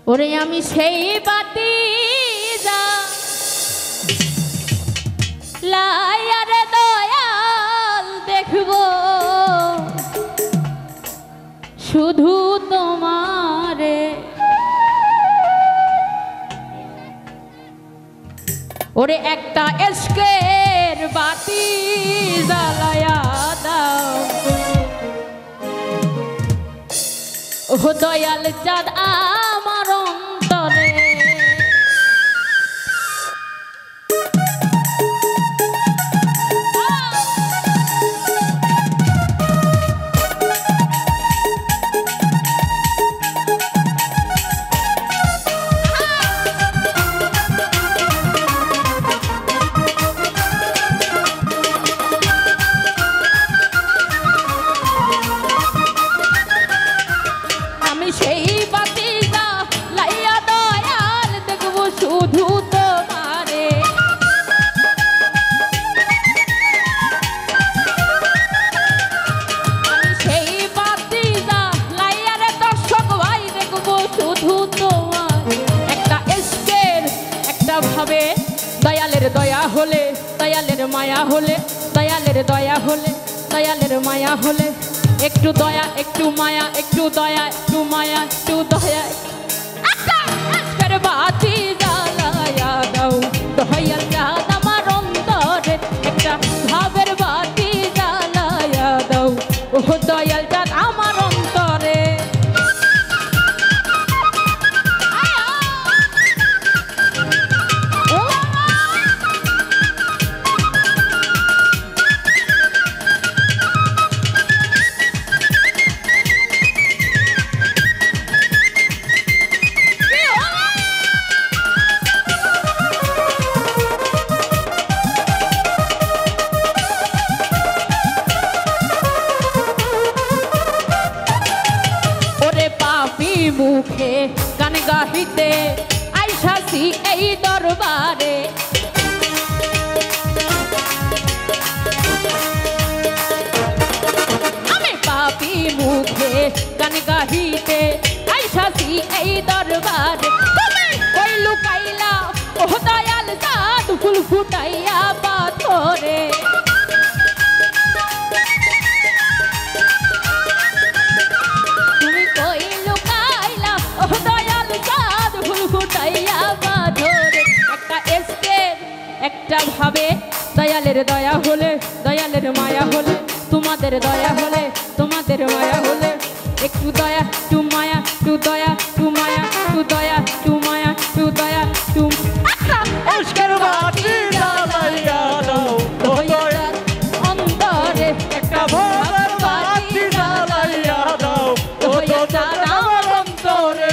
ওরে আমি সেই বাতি যা লায়ারে দয়াল দেখবো শুধু তোমারে। ওরে একটা এস্কের বাতি জ্বালায়া দাও ও দয়াল চাঁদ আমার অন্তরে। দয়ালের দয়া হলে দয়ালের মায়া হলে দয়ালের দয়া হলে দয়ালের মায়া হলে একটু দয়া একটু মায়া একটু দয়া একটু মায়া একটু দয়া আজকের বাতি জ্বালায়া দাও দয়াল চাঁদ আমার অন্তরে একটা ভাবের বাতি জ্বালায়া দাও ও দয়াল চাঁদ আমার অন্তরে। মুখে গান গাহিতে আইসাছি এই দরবারে আমি পাপী মুখে গান গাহিতে আইসাছি এই দরবারে। তুমি কই লুকাইলা ও দয়াল চাঁদ ফুল ফুটাইয়া পাথরে। একটা ভাবে দয়ালের দয়া হলে দয়ালের মায়া হলে তোমাদের দয়া হলে তোমাদের মায়া হলে একটু দয়া একটু মায়া একটু দয়া একটু মায়া একটু দয়া একটু মায়া একটু দয়া একটু অন্তরে একটা ভাবের বাতি জ্বালাইয়া দাও ও চাঁদ আমার অন্তরে।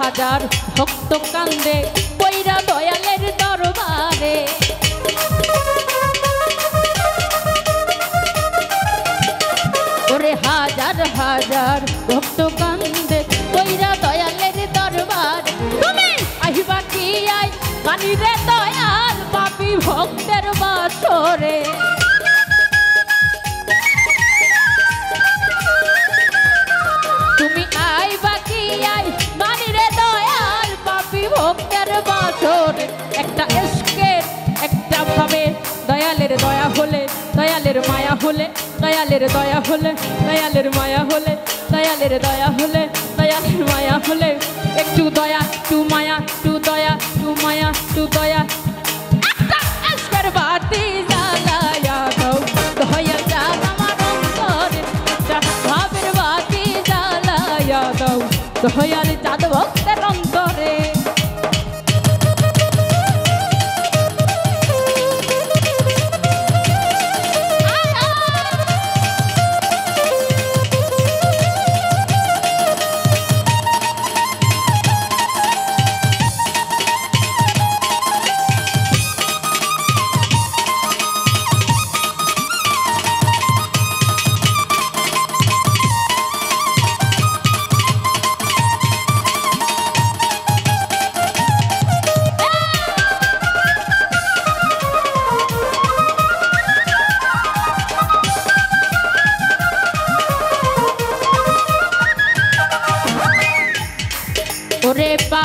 হাজার ভক্ত কান্দে পয়রা দয়ালের দরবারে। ওরে হাজার হাজার ভক্ত কান্দে পয়রা দয়ালের দরবারে। তুমি আহিবা কি আই কানি রে দয়াল পাপী ভক্তের বাসরে। তুমি আইবা কি আই ভক্তের বাসর একটা এস্কের একটা ভাবে দয়ালের দয়া হলে দয়ালের মায়া হলে দয়ালের দয়া হলে দয়ালের মায়া হলে দয়ালের দয়া হলে দয়ালের মায়া হলে একটু দয়া একটু মায়া একটু দয়া একটু মায়া একটু দয়া একটা এস্কের বাতি জ্বালায়া দাও দয়াল চাঁদ আমার অন্তরে একটা ভাবের বাতি জ্বালায়া দাও দয়াল চাঁদ ভক্তের অন্তরে।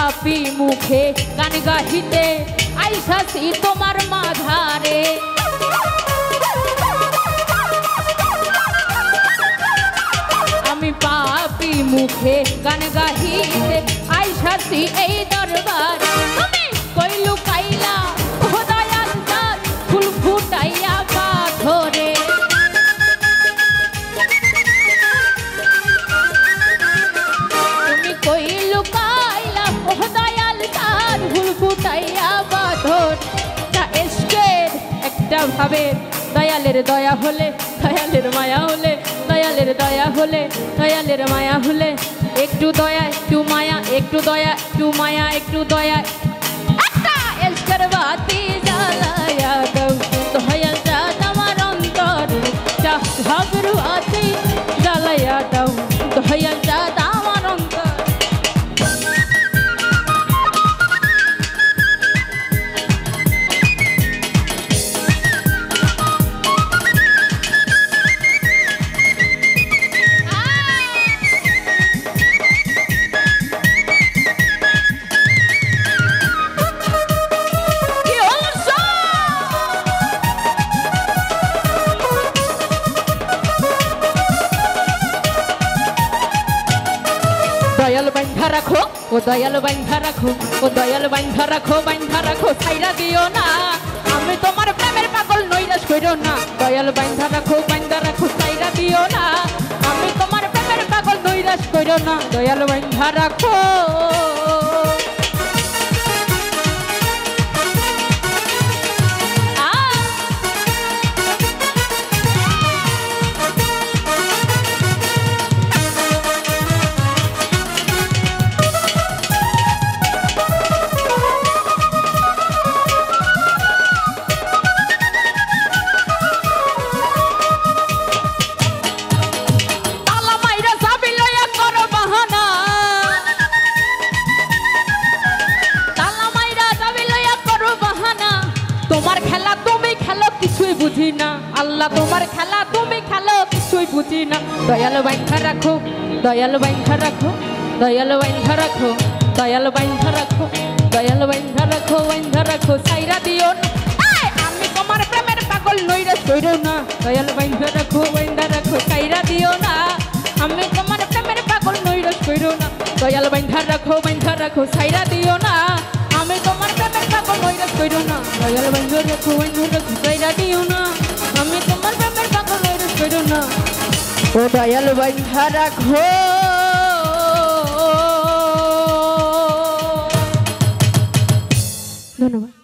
পাপি মুখে গান গাহিতে আইসাছি তোমার মাঝারে আমি পাপি মুখে গান গাহিতে আইসাছি এই দরবার তুমি কইলু কাইলা ও দয়াল চাঁদ ফুল ফুটাইয়া পাথরে তুমি কইলু কাইলা ও দয়াল চাঁদ ফুল ফুটাইয়া পাথর তা এসকের একটা ভাবে দয়ালের দয়া হলে দয়ালের মায়া হলে দয়ালের দয়া হলে দয়ালের মায়া হলে একটু দয়া একটু মায়া একটু দয়া একটু মায়া একটু দয়া একটা এসকের বাতি জ্বালায়া দাও দয়াল চাঁদ আমার অন্তর ভাবের বাতি জ্বালায়া দাও দয়াল চাঁদ আমার অন্তর দয়াল বান্ধা রাখো ও দয়াল বান্ধা রাখো ও দয়াল বান্ধা রাখো ছাইরা দিও না আমি তোমার প্রেমের পাগল নৈরাশ কইরো না দয়াল বান্ধা রাখো ছাইরা দিও না আমি তোমার প্রেমের পাগল নৈরাশ কইরো না দয়াল বান্ধা রাখো তোমার খেলা তুমি খেলো কিছুই বুঝি না আল্লাহ তোমার খেলা তুমি খেলো কিছুই বুঝি না দয়াল বান্ধা রাখো দয়াল বান্ধা রাখো দয়াল বান্ধা রাখো দয়াল বান্ধা রাখো দয়াল বান্ধা রাখো ছাইরা দিও না আমি তোমার প্রেমের পাগল নৈরাশ কইরো না দয়াল বান্ধা রাখো ছাইরা দিও না আমি তোমার প্রেমের পাগল নৈরাশ কইরো না দয়াল বান্ধা রাখো ছাইরা দিও না আমি তোমার প্রেমের পাগল নৈরাশ কইরো না দয়াল বান্ধা রাখো ছাইরা দিও না আমি তোমার প্রেমের পাগল নৈরাশ কইরো না ও দয়াল বান্ধা রাখো ধন্যবাদ।